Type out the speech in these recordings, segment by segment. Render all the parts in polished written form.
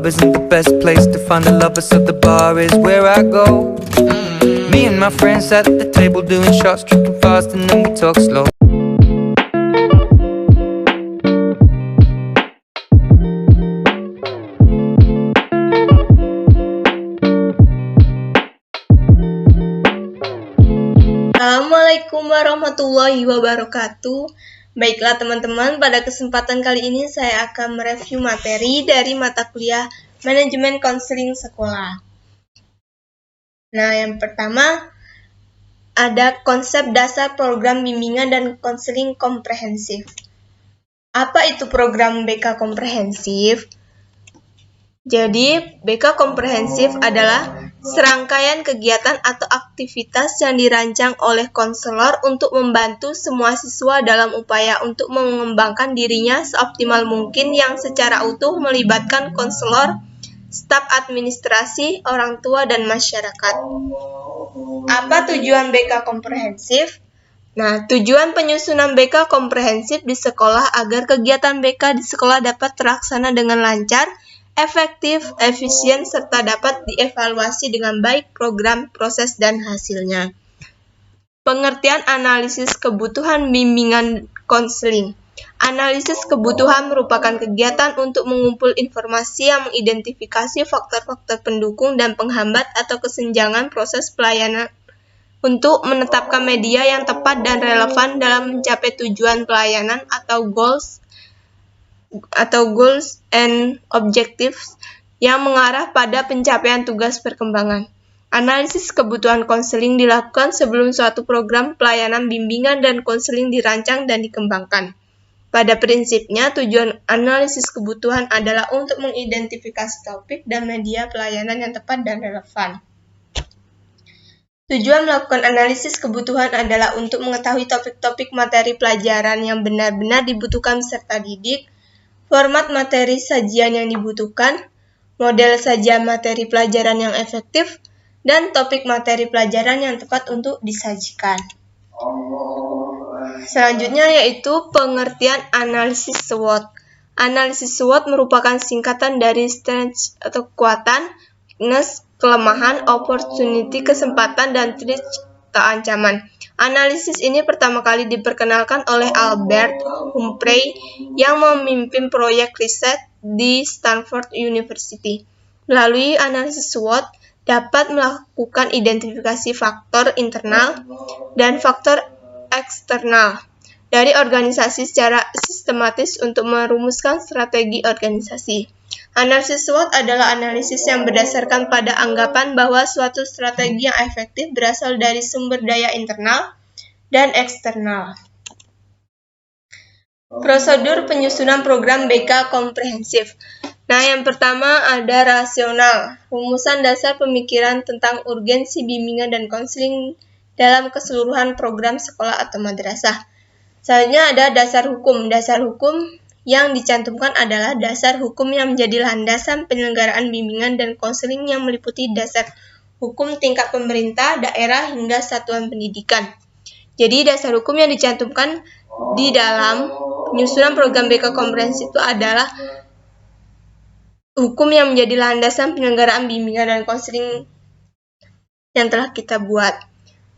club isn't the best place to find the lovers, so the bar is where I go. Me and my friends sat at the table doing shots, tripping fast, and then we talk slow. Assalamualaikum warahmatullahi wabarakatuh. Baiklah teman-teman, pada kesempatan kali ini saya akan mereview materi dari mata kuliah Manajemen Konseling Sekolah. Nah, yang pertama ada konsep dasar program bimbingan dan konseling komprehensif. Apa itu program BK komprehensif? Jadi, BK komprehensif adalah serangkaian kegiatan atau aktivitas yang dirancang oleh konselor untuk membantu semua siswa dalam upaya untuk mengembangkan dirinya seoptimal mungkin yang secara utuh melibatkan konselor, staf administrasi, orang tua, dan masyarakat. Apa tujuan BK komprehensif? Nah, tujuan penyusunan BK komprehensif di sekolah agar kegiatan BK di sekolah dapat terlaksana dengan lancar, efektif, efisien, serta dapat dievaluasi dengan baik program, proses, dan hasilnya. Pengertian analisis kebutuhan bimbingan konseling. Analisis kebutuhan merupakan kegiatan untuk mengumpul informasi yang mengidentifikasi faktor-faktor pendukung dan penghambat atau kesenjangan proses pelayanan untuk menetapkan media yang tepat dan relevan dalam mencapai tujuan pelayanan atau goals and objectives yang mengarah pada pencapaian tugas perkembangan. Analisis kebutuhan konseling dilakukan sebelum suatu program pelayanan bimbingan dan konseling dirancang dan dikembangkan. Pada prinsipnya, tujuan analisis kebutuhan adalah untuk mengidentifikasi topik dan media pelayanan yang tepat dan relevan. Tujuan melakukan analisis kebutuhan adalah untuk mengetahui topik-topik materi pelajaran yang benar-benar dibutuhkan peserta didik, format materi sajian yang dibutuhkan, model sajian materi pelajaran yang efektif, dan topik materi pelajaran yang tepat untuk disajikan. Selanjutnya yaitu pengertian analisis SWOT. Analisis SWOT merupakan singkatan dari strength atau kekuatan, weakness, kelemahan, opportunity, kesempatan, dan threat atau ancaman. Analisis ini pertama kali diperkenalkan oleh Albert Humphrey yang memimpin proyek riset di Stanford University. Melalui analisis SWOT dapat melakukan identifikasi faktor internal dan faktor eksternal dari organisasi secara sistematis untuk merumuskan strategi organisasi. Analisis SWOT adalah analisis yang berdasarkan pada anggapan bahwa suatu strategi yang efektif berasal dari sumber daya internal dan eksternal. Prosedur penyusunan program BK komprehensif. Nah, yang pertama ada rasional, rumusan dasar pemikiran tentang urgensi bimbingan dan konseling dalam keseluruhan program sekolah atau madrasah. Selanjutnya ada dasar hukum. Dasar hukum yang dicantumkan adalah dasar hukum yang menjadi landasan penyelenggaraan bimbingan dan konseling yang meliputi dasar hukum tingkat pemerintah, daerah, hingga satuan pendidikan. Jadi dasar hukum yang dicantumkan di dalam penyusunan program BK komprehensif itu adalah hukum yang menjadi landasan penyelenggaraan bimbingan dan konseling yang telah kita buat.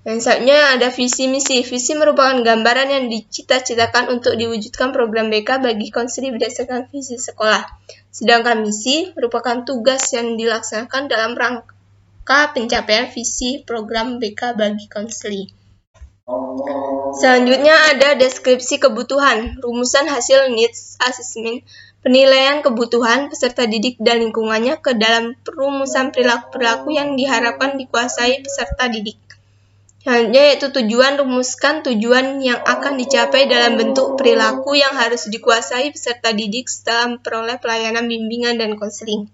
Dan selanjutnya ada visi misi. Visi merupakan gambaran yang dicita-citakan untuk diwujudkan program BK bagi konseling berdasarkan visi sekolah. Sedangkan misi merupakan tugas yang dilaksanakan dalam rangka pencapaian visi program BK bagi konseling. Selanjutnya ada deskripsi kebutuhan, rumusan hasil needs assessment, penilaian kebutuhan peserta didik dan lingkungannya ke dalam perumusan perilaku-perilaku yang diharapkan dikuasai peserta didik. Selanjutnya yaitu tujuan, rumuskan tujuan yang akan dicapai dalam bentuk perilaku yang harus dikuasai peserta didik setelah memperoleh pelayanan bimbingan dan konseling.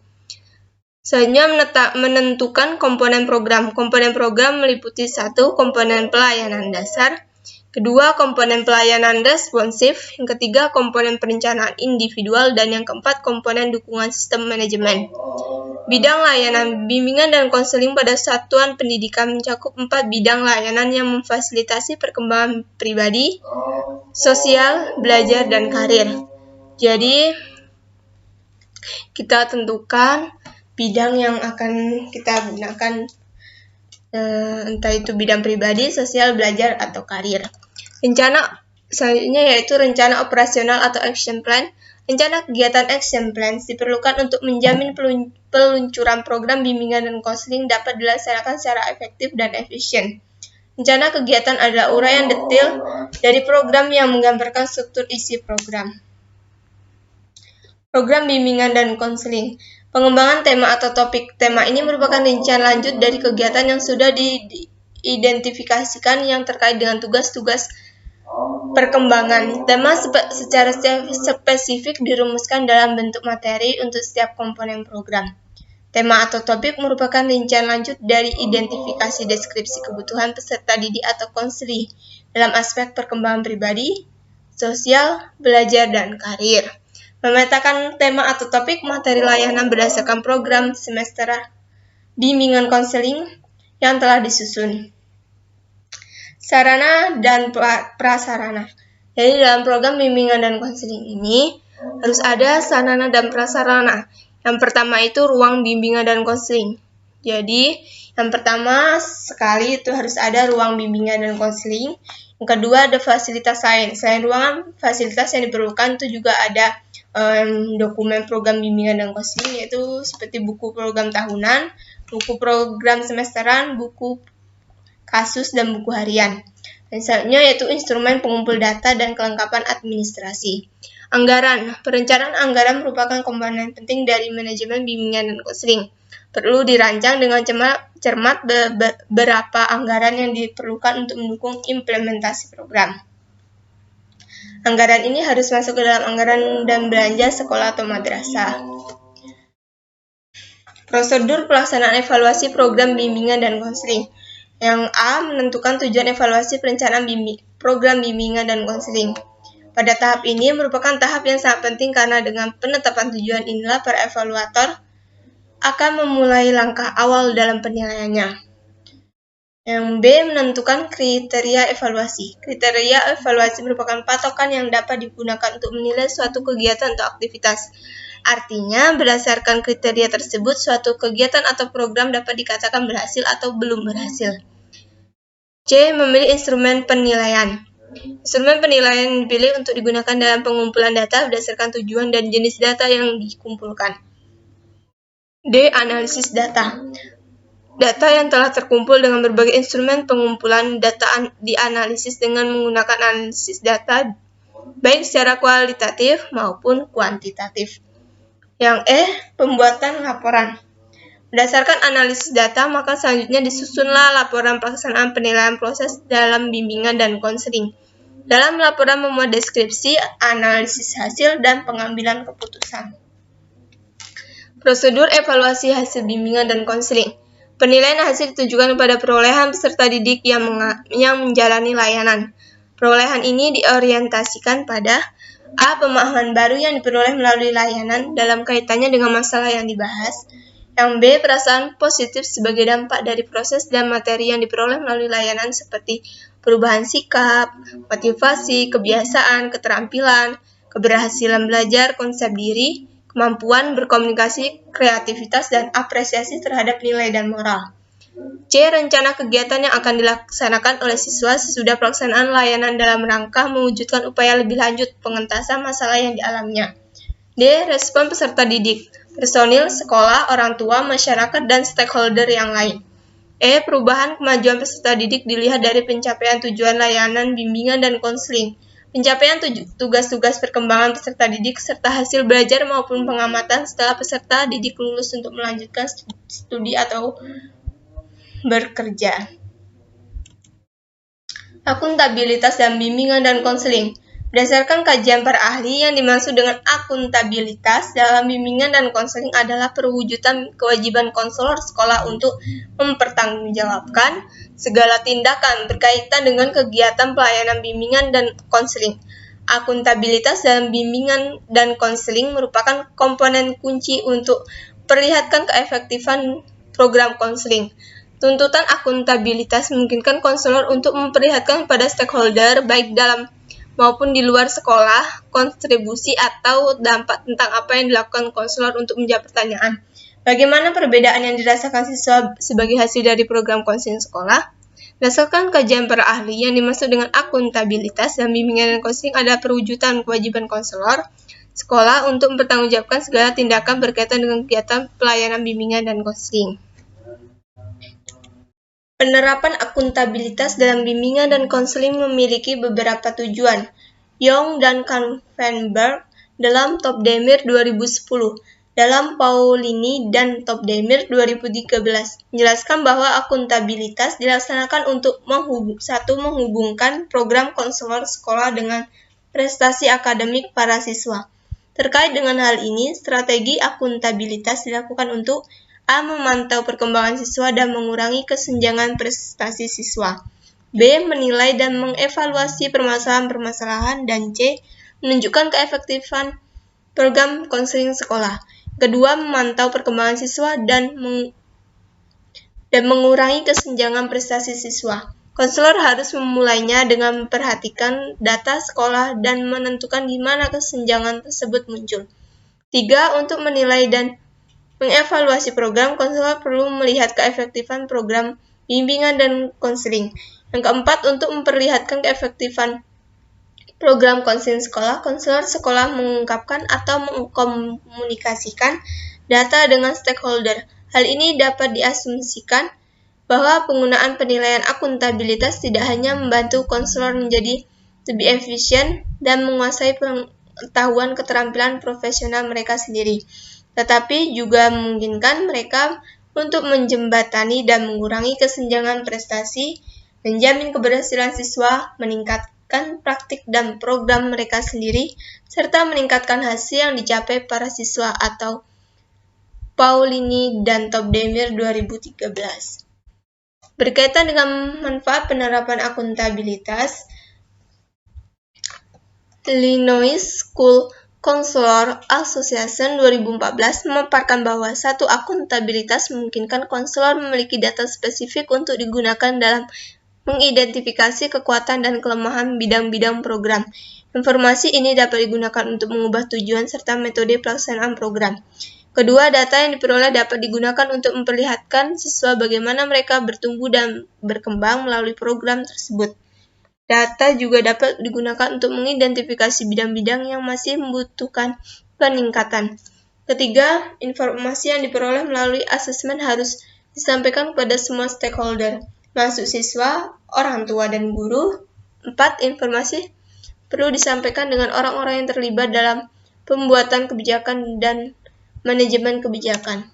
Selanjutnya menentukan komponen program. Komponen program meliputi 1. Komponen pelayanan dasar, kedua, komponen pelayanan responsif, yang ketiga, komponen perencanaan individual, dan yang keempat, komponen dukungan sistem manajemen. Bidang layanan bimbingan dan konseling pada satuan pendidikan mencakup 4 bidang layanan yang memfasilitasi perkembangan pribadi, sosial, belajar, dan karir. Jadi, Kita tentukan bidang yang akan kita gunakan, entah itu bidang pribadi, sosial, belajar, atau karir. Rencana selanjutnya yaitu rencana operasional atau action plan. Rencana kegiatan action plan diperlukan untuk menjamin peluncuran program bimbingan dan konseling dapat dilaksanakan secara efektif dan efisien. Rencana kegiatan adalah uraian detail dari program yang menggambarkan struktur isi program. Program bimbingan dan konseling. Pengembangan tema atau topik. Tema ini merupakan rincian lanjut dari kegiatan yang sudah diidentifikasikan yang terkait dengan tugas-tugas perkembangan. Tema secara spesifik dirumuskan dalam bentuk materi untuk setiap komponen program. Tema atau topik merupakan rincian lanjut dari identifikasi deskripsi kebutuhan peserta didik atau konseli dalam aspek perkembangan pribadi, sosial, belajar, dan karir. Memetakan tema atau topik materi layanan berdasarkan program semester bimbingan konseling yang telah disusun. Sarana dan prasarana. Jadi dalam program bimbingan dan konseling ini harus ada sarana dan prasarana. Yang pertama itu ruang bimbingan dan konseling. Jadi yang pertama sekali itu harus ada ruang bimbingan dan konseling. Yang kedua ada fasilitas lain. Selain ruangan, fasilitas yang diperlukan itu juga ada dokumen program bimbingan dan konseling, yaitu seperti buku program tahunan, buku program semesteran, buku kasus, dan buku harian. Dan selanjutnya yaitu instrumen pengumpul data dan kelengkapan administrasi. Anggaran. Perencanaan anggaran merupakan komponen penting dari manajemen bimbingan dan konseling. Perlu dirancang dengan cermat berapa anggaran yang diperlukan untuk mendukung implementasi program. Anggaran ini harus masuk ke dalam anggaran dan belanja sekolah atau madrasah. Prosedur pelaksanaan evaluasi program bimbingan dan konseling. Yang A. Menentukan tujuan evaluasi perencanaan program bimbingan dan konseling. Pada tahap ini merupakan tahap yang sangat penting karena dengan penetapan tujuan inilah para evaluator akan memulai langkah awal dalam penilaiannya. Yang B. Menentukan kriteria evaluasi. Kriteria evaluasi merupakan patokan yang dapat digunakan untuk menilai suatu kegiatan atau aktivitas. Artinya, berdasarkan kriteria tersebut, suatu kegiatan atau program dapat dikatakan berhasil atau belum berhasil. C. Memilih instrumen penilaian. Instrumen penilaian dipilih untuk digunakan dalam pengumpulan data berdasarkan tujuan dan jenis data yang dikumpulkan. D. Analisis data. Data yang telah terkumpul dengan berbagai instrumen pengumpulan data dianalisis dengan menggunakan analisis data baik secara kualitatif maupun kuantitatif. Yang E. Pembuatan laporan. Berdasarkan analisis data, maka selanjutnya disusunlah laporan pelaksanaan penilaian proses dalam bimbingan dan konseling. Dalam laporan memuat deskripsi, analisis hasil, dan pengambilan keputusan. Prosedur evaluasi hasil bimbingan dan konseling. Penilaian hasil ditujukan kepada perolehan peserta didik yang menjalani layanan. Perolehan ini diorientasikan pada A. Pemahaman baru yang diperoleh melalui layanan dalam kaitannya dengan masalah yang dibahas. Yang B. Perasaan positif sebagai dampak dari proses dan materi yang diperoleh melalui layanan seperti perubahan sikap, motivasi, kebiasaan, keterampilan, keberhasilan belajar, konsep diri, kemampuan berkomunikasi, kreativitas, dan apresiasi terhadap nilai dan moral. C. Rencana kegiatan yang akan dilaksanakan oleh siswa sesudah pelaksanaan layanan dalam rangka mewujudkan upaya lebih lanjut pengentasan masalah yang dialaminya. D. Respon peserta didik, personil, sekolah, orang tua, masyarakat, dan stakeholder yang lain. E. Perubahan kemajuan peserta didik dilihat dari pencapaian tujuan layanan bimbingan dan konseling, pencapaian tugas-tugas perkembangan peserta didik, serta hasil belajar maupun pengamatan setelah peserta didik lulus untuk melanjutkan studi atau bekerja. Akuntabilitas dan bimbingan dan konseling. Berdasarkan kajian para ahli, yang dimaksud dengan akuntabilitas dalam bimbingan dan konseling adalah perwujudan kewajiban konselor sekolah untuk mempertanggungjawabkan segala tindakan berkaitan dengan kegiatan pelayanan bimbingan dan konseling. Akuntabilitas dalam bimbingan dan konseling merupakan komponen kunci untuk perlihatkan keefektifan program konseling. Tuntutan akuntabilitas memungkinkan konselor untuk memperlihatkan pada stakeholder baik dalam maupun di luar sekolah, kontribusi atau dampak tentang apa yang dilakukan konselor untuk menjawab pertanyaan. Bagaimana perbedaan yang dirasakan siswa sebagai hasil dari program konseling sekolah? Berdasarkan kajian para ahli, yang dimaksud dengan akuntabilitas dan bimbingan dan konseling adalah perwujudan kewajiban konselor sekolah untuk mempertanggungjawabkan segala tindakan berkaitan dengan kegiatan pelayanan bimbingan dan konseling. Penerapan akuntabilitas dalam bimbingan dan konseling memiliki beberapa tujuan. Young dan Kampfenberg dalam Top-Demir 2010, dalam Paulini dan Top-Demir 2013, menjelaskan bahwa akuntabilitas dilaksanakan untuk menghubungkan program konselor sekolah dengan prestasi akademik para siswa. Terkait dengan hal ini, strategi akuntabilitas dilakukan untuk A. Memantau perkembangan siswa dan mengurangi kesenjangan prestasi siswa. B. Menilai dan mengevaluasi permasalahan-permasalahan. Dan C. Menunjukkan keefektifan program konseling sekolah. Kedua, memantau perkembangan siswa dan mengurangi kesenjangan prestasi siswa. Konselor harus memulainya dengan memperhatikan data sekolah dan menentukan di mana kesenjangan tersebut muncul. 3. Untuk menilai dan mengevaluasi program, konselor perlu melihat keefektifan program bimbingan dan konseling. Yang keempat, untuk memperlihatkan keefektifan program konseling sekolah, konselor sekolah mengungkapkan atau mengkomunikasikan data dengan stakeholder. Hal ini dapat diasumsikan bahwa penggunaan penilaian akuntabilitas tidak hanya membantu konselor menjadi lebih efisien dan menguasai pengetahuan keterampilan profesional mereka sendiri, tetapi juga memungkinkan mereka untuk menjembatani dan mengurangi kesenjangan prestasi, menjamin keberhasilan siswa, meningkatkan praktik dan program mereka sendiri, serta meningkatkan hasil yang dicapai para siswa atau Paulini dan Top-Demir 2013. Berkaitan dengan manfaat penerapan akuntabilitas, Illinois School Counselor Association 2014 memaparkan bahwa satu akuntabilitas memungkinkan konselor memiliki data spesifik untuk digunakan dalam mengidentifikasi kekuatan dan kelemahan bidang-bidang program. Informasi ini dapat digunakan untuk mengubah tujuan serta metode pelaksanaan program. Kedua, data yang diperoleh dapat digunakan untuk memperlihatkan siswa bagaimana mereka bertumbuh dan berkembang melalui program tersebut. Data juga dapat digunakan untuk mengidentifikasi bidang-bidang yang masih membutuhkan peningkatan. Ketiga, informasi yang diperoleh melalui asesmen harus disampaikan kepada semua stakeholder, termasuk siswa, orang tua, dan guru. 4. Informasi perlu disampaikan dengan orang-orang yang terlibat dalam pembuatan kebijakan dan manajemen kebijakan.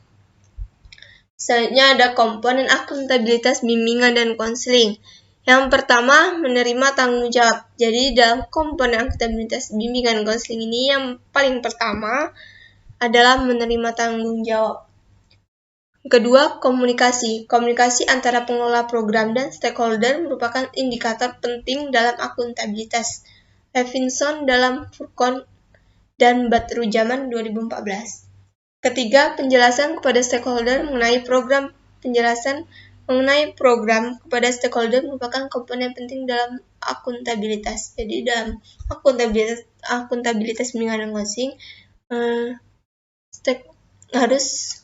Selanjutnya ada komponen akuntabilitas bimbingan dan konseling. Yang pertama, menerima tanggung jawab. Jadi dalam komponen akuntabilitas bimbingan dan konseling ini yang paling pertama adalah menerima tanggung jawab. Kedua, komunikasi. Komunikasi antara pengelola program dan stakeholder merupakan indikator penting dalam akuntabilitas. Levinson dalam Furcon dan Batrujaman 2014. Ketiga, penjelasan kepada stakeholder mengenai program. Penjelasan mengenai program kepada stakeholder merupakan komponen penting dalam akuntabilitas. Jadi dalam akuntabilitas bimbingan dan konseling, kita harus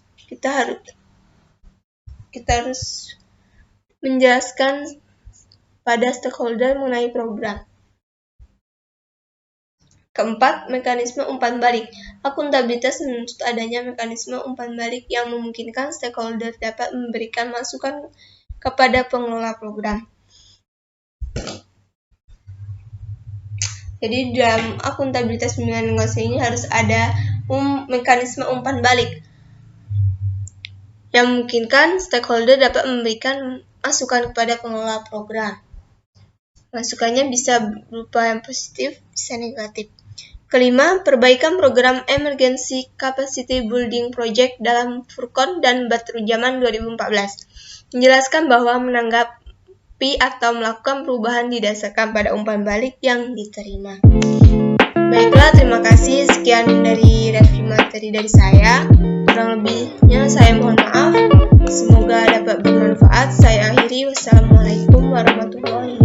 menjelaskan pada stakeholder mengenai program. Keempat, mekanisme umpan balik. Akuntabilitas menuntut adanya mekanisme umpan balik yang memungkinkan stakeholder dapat memberikan masukan kepada pengelola program. Jadi dalam akuntabilitas bimbingan dan konseling ini harus ada mekanisme umpan balik yang memungkinkan stakeholder dapat memberikan masukan kepada pengelola program. Masukannya bisa berupa yang positif, bisa negatif. Kelima, perbaikan program Emergency Capacity Building Project dalam Furcon dan Batrujaman 2014. Menjelaskan bahwa menanggapi atau melakukan perubahan didasarkan pada umpan balik yang diterima. Baiklah, terima kasih. Sekian dari review materi dari saya. Kurang lebihnya saya mohon maaf. Semoga dapat bermanfaat. Saya akhiri. Wassalamualaikum warahmatullahi wabarakatuh.